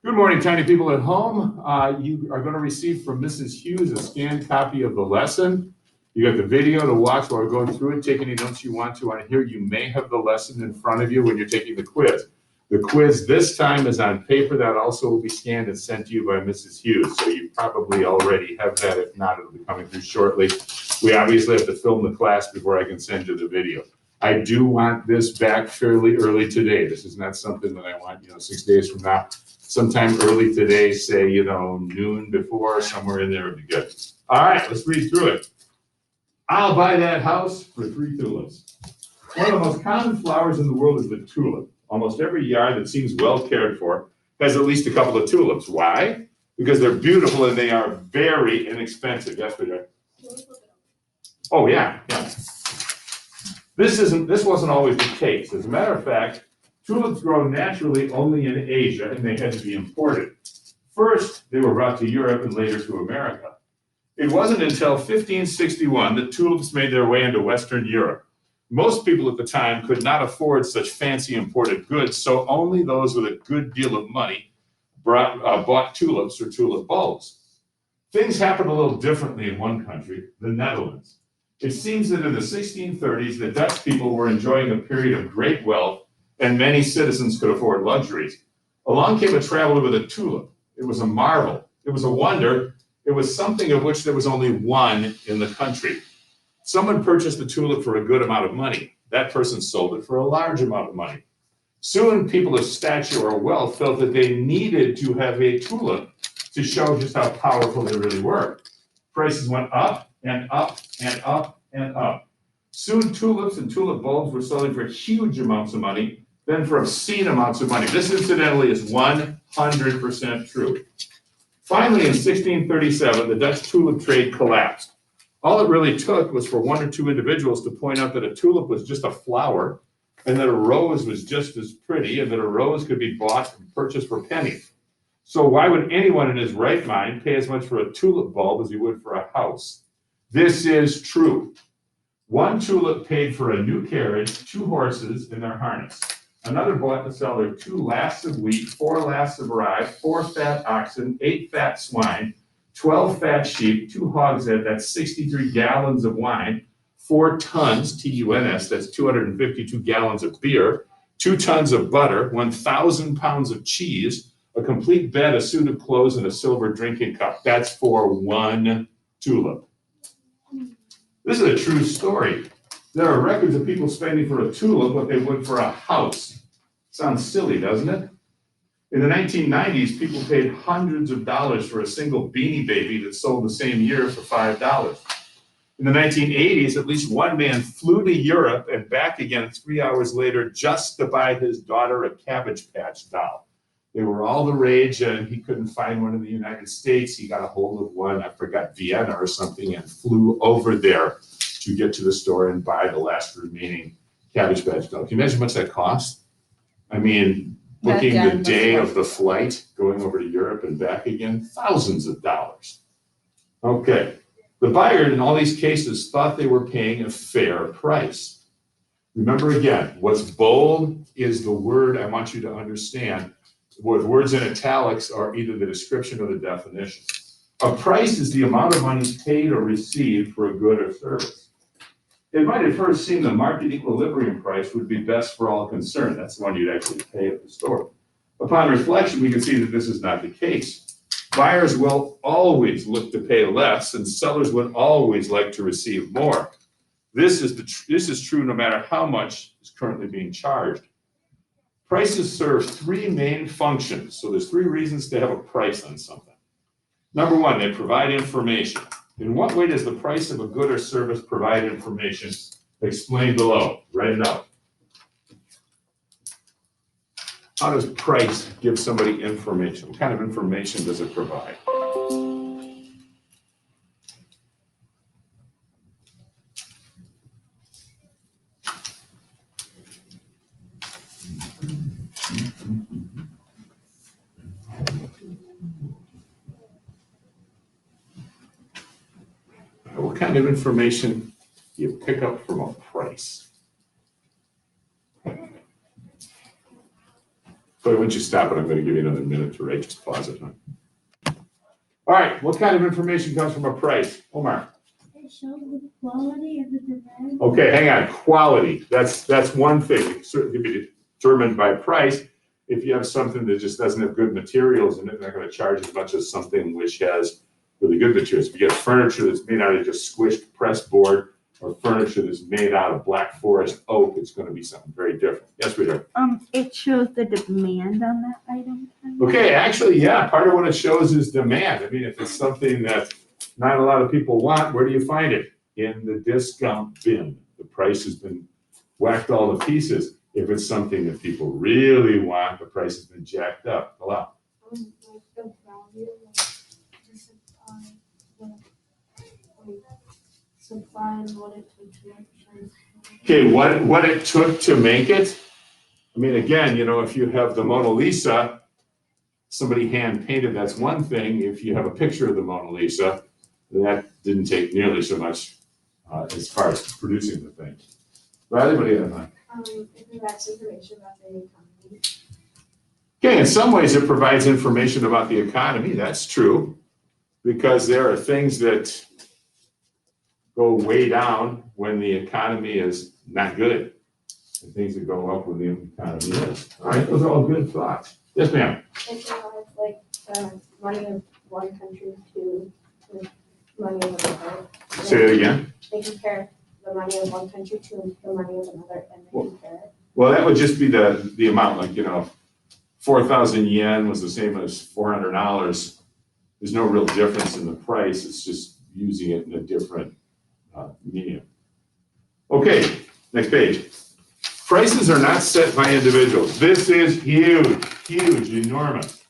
Good morning, tiny people at home. You are going to receive from Mrs. Hughes a scanned copy of the lesson. You got the video to watch while we're going through it. Take any notes you want to on here. You may have the lesson in front of you when you're taking the quiz. The quiz this time is on paper. That also will be scanned and sent to you by Mrs. Hughes. So you probably already have that. If not, it'll be coming through shortly. We obviously have to film the class before I can send you the video. I do want this back fairly early today. This is not something that I want, 6 days from now. Sometime early today, say, noon before, somewhere in there would be good. All right, let's read through it. I'll buy that house for 3 tulips. One of the most common flowers in the world is the tulip. Almost every yard that seems well cared for has at least a couple of tulips. Why? Because they're beautiful and they are very inexpensive. Yes, we are. Oh, yeah. This wasn't always the case. As a matter of fact, tulips grow naturally only in Asia, and they had to be imported. First, they were brought to Europe and later to America. It wasn't until 1561 that tulips made their way into Western Europe. Most people at the time could not afford such fancy imported goods, so only those with a good deal of money bought tulips or tulip bulbs. Things happened a little differently in one country, the Netherlands. It seems that in the 1630s, the Dutch people were enjoying a period of great wealth, and many citizens could afford luxuries. Along came a traveler with a tulip. It was a marvel. It was a wonder. It was something of which there was only one in the country. Someone purchased the tulip for a good amount of money. That person sold it for a large amount of money. Soon, people of stature or wealth felt that they needed to have a tulip to show just how powerful they really were. Prices went up and up and up and up. Soon, tulips and tulip bulbs were selling for huge amounts of money, then for obscene amounts of money. This, incidentally, is 100% true. Finally, in 1637, the Dutch tulip trade collapsed. All it really took was for one or two individuals to point out that a tulip was just a flower, and that a rose was just as pretty, and that a rose could be bought and purchased for pennies. So why would anyone in his right mind pay as much for a tulip bulb as he would for a house? This is true. One tulip paid for a new carriage, 2 horses, and their harness. Another bought to sell their 2 laths of wheat, 4 laths of rye, 4 fat oxen, 8 fat swine, 12 fat sheep, 2 hogsheads, that's 63 gallons of wine, 4 tons, T-U-N-S, that's 252 gallons of beer, 2 tons of butter, 1,000 pounds of cheese, a complete bed, a suit of clothes, and a silver drinking cup. That's for one tulip. This is a true story. There are records of people spending for a tulip what they would for a house. Sounds silly, doesn't it? In the 1990s, people paid hundreds of dollars for a single Beanie Baby that sold the same year for $5. In the 1980s, at least one man flew to Europe and back again 3 hours later just to buy his daughter a Cabbage Patch doll. They were all the rage, and he couldn't find one in the United States. He got a hold of one, I forgot, Vienna or something, and flew over there to get to the store and buy the last remaining Cabbage Patch doll. Can you imagine how much that cost? I mean, booking the day of the flight, going over to Europe and back again, thousands of dollars. Okay, the buyer in all these cases thought they were paying a fair price. Remember again, what's bold is the word I want you to understand. With words in italics are either the description or the definition. A price is the amount of money paid or received for a good or service. It might at first seem the market equilibrium price would be best for all concerned. That's the one you'd actually pay at the store. Upon reflection, we can see that this is not the case. Buyers will always look to pay less, and sellers would always like to receive more. This is true no matter how much is currently being charged. Prices serve 3 main functions. So there's 3 reasons to have a price on something. Number 1, they provide information. In what way does the price of a good or service provide information? Explain below. Write it out. How does price give somebody information? What kind of information does it provide? What kind of information do you pick up from a price? So why don't you stop it? I'm going to give you another minute to write. Just pause it. Huh? All right. What kind of information comes from a price? Omar. It shows the quality of the demand. Okay, hang on. Quality. That's one thing. It certainly be determined by price. If you have something that just doesn't have good materials in it, they're not going to charge as much as something which has really good materials. If you get furniture that's made out of just squished pressed board, or furniture that's made out of black forest oak, it's going to be something very different. Yes, we do. It shows the demand on that item. Okay, actually, yeah, part of what it shows is demand. I mean, if it's something that not a lot of people want, where do you find it? In the discount bin. The price has been whacked all to pieces. If it's something that people really want, the price has been jacked up. Hello? Like the value, like the supply and what it took to make. Okay, what it took to make it? I mean, again, if you have the Mona Lisa, somebody hand painted, that's one thing. If you have a picture of the Mona Lisa, that didn't take nearly so much as far as producing the thing. Riley, what do you have in mind? It provides information about the economy. Okay, in some ways it provides information about the economy. That's true, because there are things that go way down when the economy is not good, and things that go up when the economy is. All right, those are all good thoughts. Yes, ma'am. It provides like money of one country to the money of another. Say it again. They compare the money of one country to the money of another, and they compare it. Well, that would just be the amount, like, 4,000 yen was the same as $400. There's no real difference in the price. It's just using it in a different medium. Okay, next page. Prices are not set by individuals. This is huge, huge, enormous.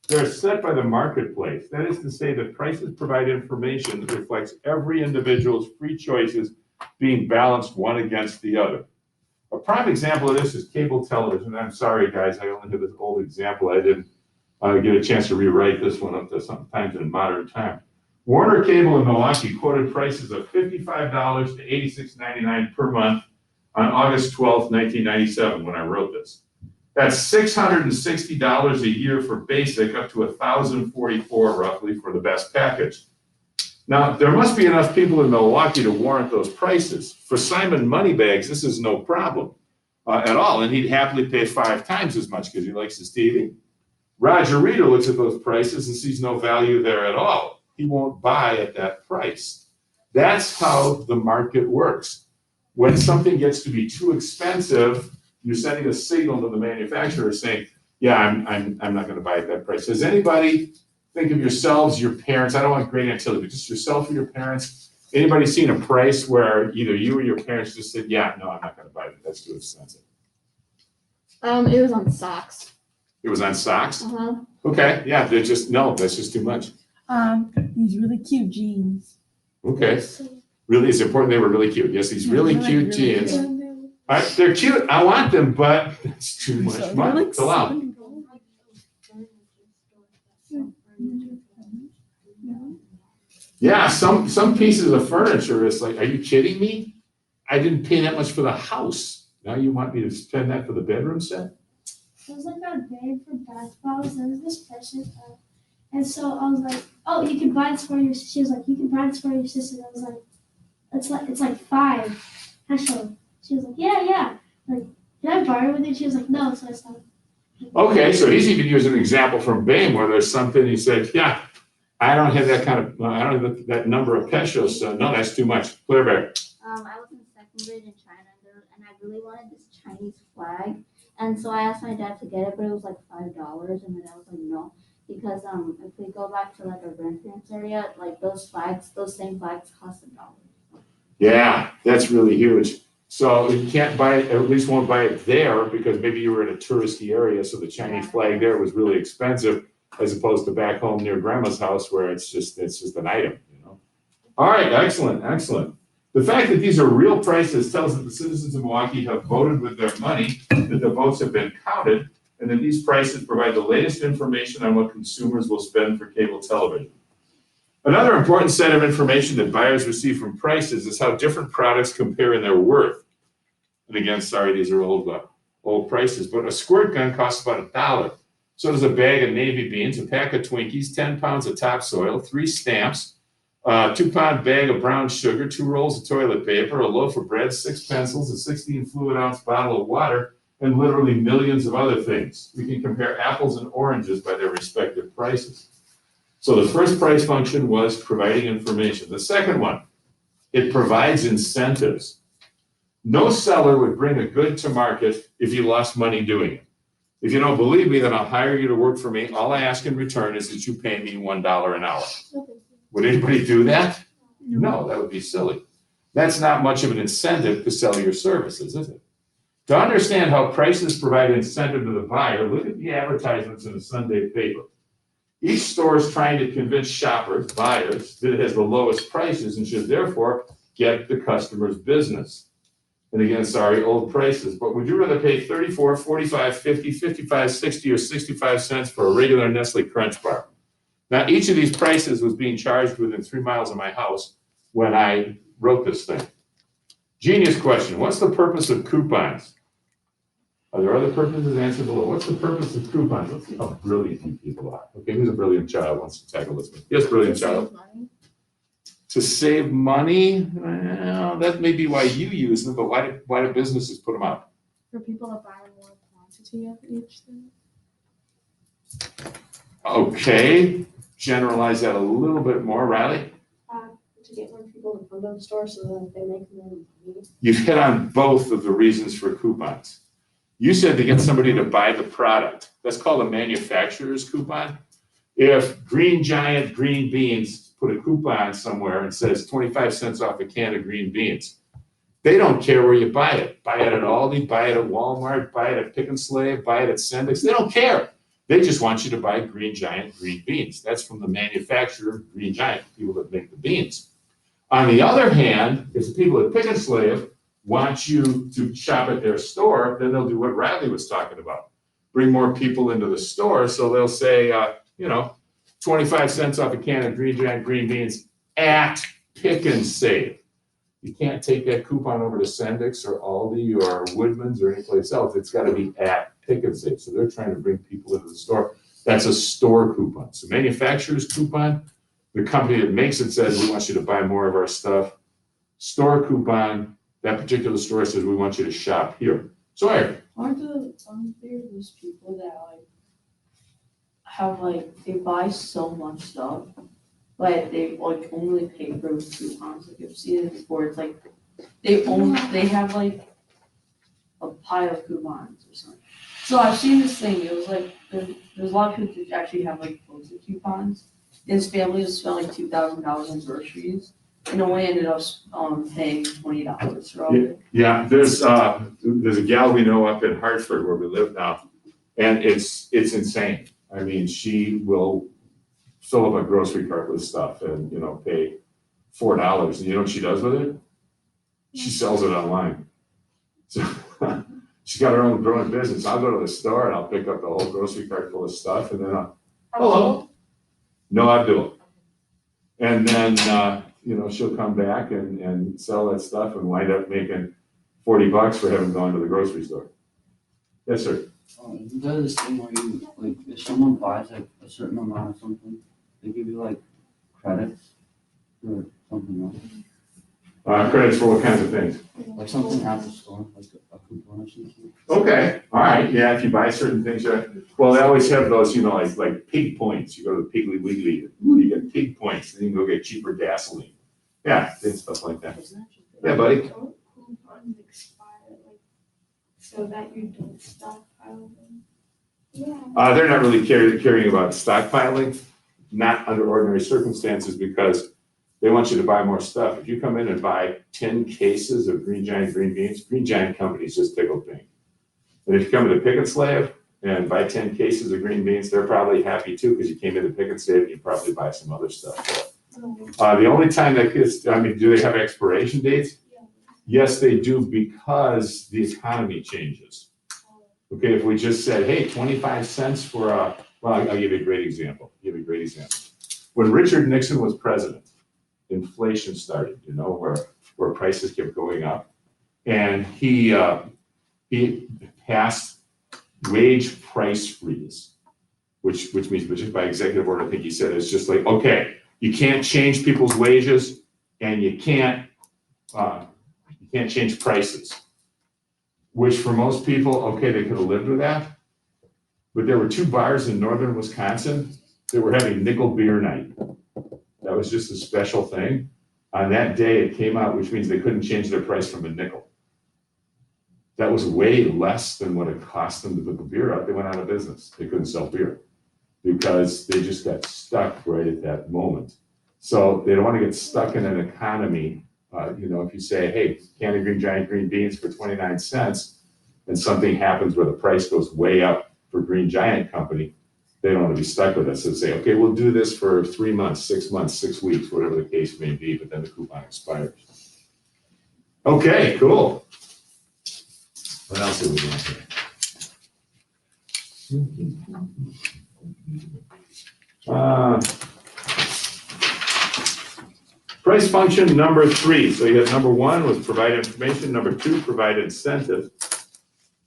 They're set by the marketplace. That is to say that prices provide information that reflects every individual's free choices being balanced one against the other. A prime example of this is cable television. I'm sorry, guys, I only have this old example. I didn't get a chance to rewrite this one up to sometimes in modern time. Warner Cable in Milwaukee quoted prices of $55 to $86.99 per month on August 12th, 1997, when I wrote this. That's $660 a year for basic, up to $1,044 roughly for the best package. Now, there must be enough people in Milwaukee to warrant those prices. For Simon Moneybags, this is no problem at all, and he'd happily pay 5 times as much because he likes his TV. Roger Reader looks at those prices and sees no value there at all. He won't buy at that price. That's how the market works. When something gets to be too expensive, you're sending a signal to the manufacturer saying, yeah, I'm not going to buy at that price. Does anybody think of yourselves, your parents, I don't want great utility, but just yourself or your parents, anybody seen a price where either you or your parents just said, yeah, no, I'm not going to buy that, that's too expensive? It was on socks. It was on socks? Uh-huh. Okay, yeah, they're just, no, that's just too much. These really cute jeans. Okay, really, it's important they were really cute. Yes, these really cute jeans. All right, they're cute, I want them, but it's too much money. It's allowed. Yeah, some pieces of furniture is like, are you kidding me? I didn't pay that much for the house. Now you want me to spend that for the bedroom set? It was like a bag for bath bottles. There was this person, and so I was like, "Oh, you can buy this for your." She was like, "You can buy this for your sister." I was like, "It's like 5." Actually, she was like, "Yeah." Like, can I borrow with it? She was like, "No," so I stopped. Okay, so he's even using an example from Bain where there's something he said, yeah, I don't have that kind of, I don't have that number of pesos, so no, that's too much. Clear Bear. I was in second grade in China, and I really wanted this Chinese flag, and so I asked my dad to get it, but it was like $5, and my dad was like, no, because if we go back to like our grandparents' area, like those same flags cost $1. Yeah, that's really huge. So you can't buy it, at least won't buy it there because maybe you were in a touristy area, so the Chinese flag there was really expensive as opposed to back home near grandma's house where it's just an item, All right, excellent. The fact that these are real prices tells that the citizens of Milwaukee have voted with their money, that the votes have been counted, and that these prices provide the latest information on what consumers will spend for cable television. Another important set of information that buyers receive from prices is how different products compare in their worth. And again, sorry, these are old old prices, but a squirt gun costs about $1. So does a bag of navy beans, a pack of Twinkies, 10 pounds of topsoil, 3 stamps, a 2-pound bag of brown sugar, 2 rolls of toilet paper, a loaf of bread, 6 pencils, a 16 fluid ounce bottle of water, and literally millions of other things. We can compare apples and oranges by their respective prices. So the first price function was providing information. The second one, it provides incentives. No seller would bring a good to market if you lost money doing it. If you don't believe me, then I'll hire you to work for me. All I ask in return is that you pay me $1 an hour. Would anybody do that? No, that would be silly. That's not much of an incentive to sell your services, is it? To understand how prices provide incentive to the buyer, look at the advertisements in the Sunday paper. Each store is trying to convince shoppers, buyers, that it has the lowest prices and should therefore get the customer's business. And again, sorry, old prices, but would you rather pay 34, 45, 50, 55, 60, or 65 cents for a regular Nestle Crunch bar? Now, each of these prices was being charged within 3 miles of my house when I wrote this thing. Genius question, what's the purpose of coupons? Are there other purposes? Answer below. What's the purpose of coupons? Let's see how brilliant you people are. Okay, who's a brilliant child wants to tackle this one? Yes, brilliant child. To save money? Well, that may be why you use them, but why do businesses put them out? For people to buy more quantity of each thing. Okay, generalize that a little bit more, Riley. To get more people to come to the store so that they make more money. You've hit on both of the reasons for coupons. You said to get somebody to buy the product. That's called a manufacturer's coupon. If Green Giant green beans put a coupon somewhere and says 25 cents off a can of green beans, they don't care where you buy it. Buy it at Aldi, buy it at Walmart, buy it at Pick and Slave, buy it at Sendix. They don't care. They just want you to buy Green Giant green beans. That's from the manufacturer, Green Giant, people that make the beans. On the other hand, if the people at Pick and Slave want you to shop at their store, then they'll do what Riley was talking about. Bring more people into the store, so they'll say, 25 cents off a can of Green Giant green beans at Pick and Save. You can't take that coupon over to Sendix or Aldi or Woodman's or anyplace else. It's got to be at Pick and Save. So they're trying to bring people into the store. That's a store coupon. So manufacturer's coupon, the company that makes it says, we want you to buy more of our stuff. Store coupon, that particular store says, we want you to shop here. So Aren't there those people that have they buy so much stuff, but they only pay for those coupons? You've seen it before. It's they have a pile of coupons or something. So I've seen this thing. It was there's a lot of people that actually have postage coupons. His family was spending $2,000 on groceries, and only ended up paying $20 for all of it. yeah, there's a gal we know up in Hartford where we live now, and it's insane. I mean, she will fill up a grocery cart with stuff and pay $4. And you know what she does with it? She sells it online. So she's got her own growing business. I'll go to the store and I'll pick up the whole grocery cart full of stuff, and then hello, no Abdul. And then she'll come back and sell that stuff and wind up making $40 for having gone to the grocery store. Yes, sir. Isn't that the same where you, if someone buys a certain amount of something, they give you credits or something else? Credits for what kinds of things? Like something at the store, like a coupon or something? Okay, all right, yeah, if you buy certain things, well, they always have those, like pig points. You go to the Piggly Wiggly, you get pig points, then you can go get cheaper gasoline. Yeah, and stuff like that. Yeah, buddy. Don't coupons expire, so that you don't stockpile them? Yeah. They're not really caring about stockpiling, not under ordinary circumstances, because they want you to buy more stuff. If you come in and buy 10 cases of Green Giant green beans, Green Giant companies just tickled pink. And if you come to Pick and Slave and buy 10 cases of green beans, they're probably happy too, because you came into Pick and Slave and you probably buy some other stuff. The only time that is, do they have expiration dates? Yeah. Yes, they do, because the economy changes. Okay, if we just said, hey, 25 cents for I'll give you a great example. When Richard Nixon was president, inflation started, where prices kept going up. And he passed wage price freeze, which means, but just by executive order, I think he said, it's just like, okay, you can't change people's wages and you can't change prices. Which for most people, okay, they could have lived with that. But there were 2 bars in northern Wisconsin that were having nickel beer night. That was just a special thing. On that day, it came out, which means they couldn't change their price from a nickel. That was way less than what it cost them to put the beer out. They went out of business. They couldn't sell beer because they just got stuck right at that moment. So they don't want to get stuck in an economy. If you say, hey, can of green giant green beans for 29 cents, and something happens where the price goes way up for Green Giant Company, they don't want to be stuck with us. So say, okay, we'll do this for 3 months, 6 months, 6 weeks, whatever the case may be, but then the coupon expires. Okay, cool. What else are we doing here? Price function number 3. So you have number 1 was provide information, number 2, provide incentive.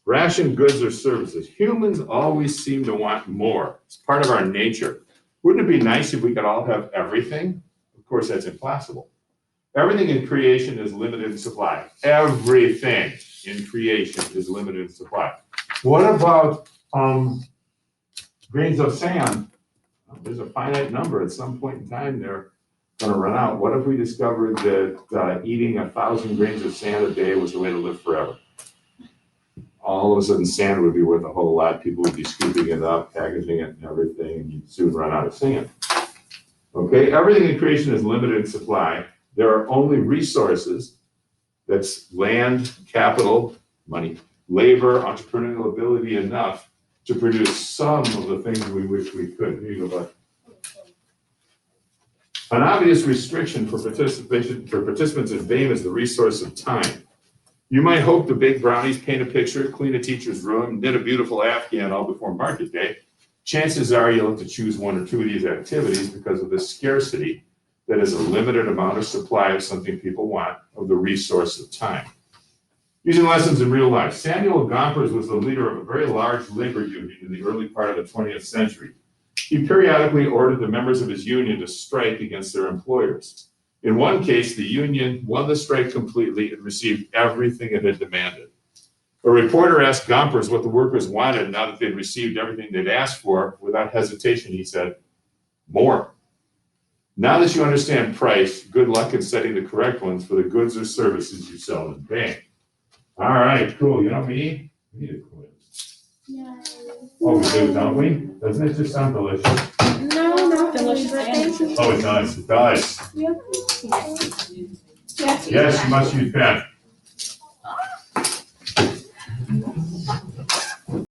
Ration goods or services. Humans always seem to want more. It's part of our nature. Wouldn't it be nice if we could all have everything? Of course, that's impossible. Everything in creation is limited in supply. Everything in creation is limited in supply. What about grains of sand? There's a finite number. At some point in time, they're going to run out. What if we discovered that eating 1,000 grains of sand a day was the way to live forever? All of a sudden, sand would be worth a whole lot. People would be scooping it up, packaging it and everything, and you'd soon run out of sand. Okay, everything in creation is limited in supply. There are only resources, that's land, capital, money, labor, entrepreneurial ability enough to produce some of the things we wish we could. Here you go, bud. An obvious restriction for participants in BAME is the resource of time. You might hope to bake brownies, paint a picture, clean a teacher's room, knit a beautiful Afghan all before market day. Chances are you'll have to choose 1 or 2 of these activities because of the scarcity that is a limited amount of supply of something people want, of the resource of time. Using lessons in real life. Samuel Gompers was the leader of a very large labor union in the early part of the 20th century. He periodically ordered the members of his union to strike against their employers. In one case, the union won the strike completely and received everything it had demanded. A reporter asked Gompers what the workers wanted now that they'd received everything they'd asked for. Without hesitation, he said, more. Now that you understand price, good luck in setting the correct ones for the goods or services you sell in bank. All right, cool. You know me? We need a quiz. Yeah. Oh, we do, don't we? Doesn't it just sound delicious? No, not delicious and Oh, it does. It does. Yes, you must use pen.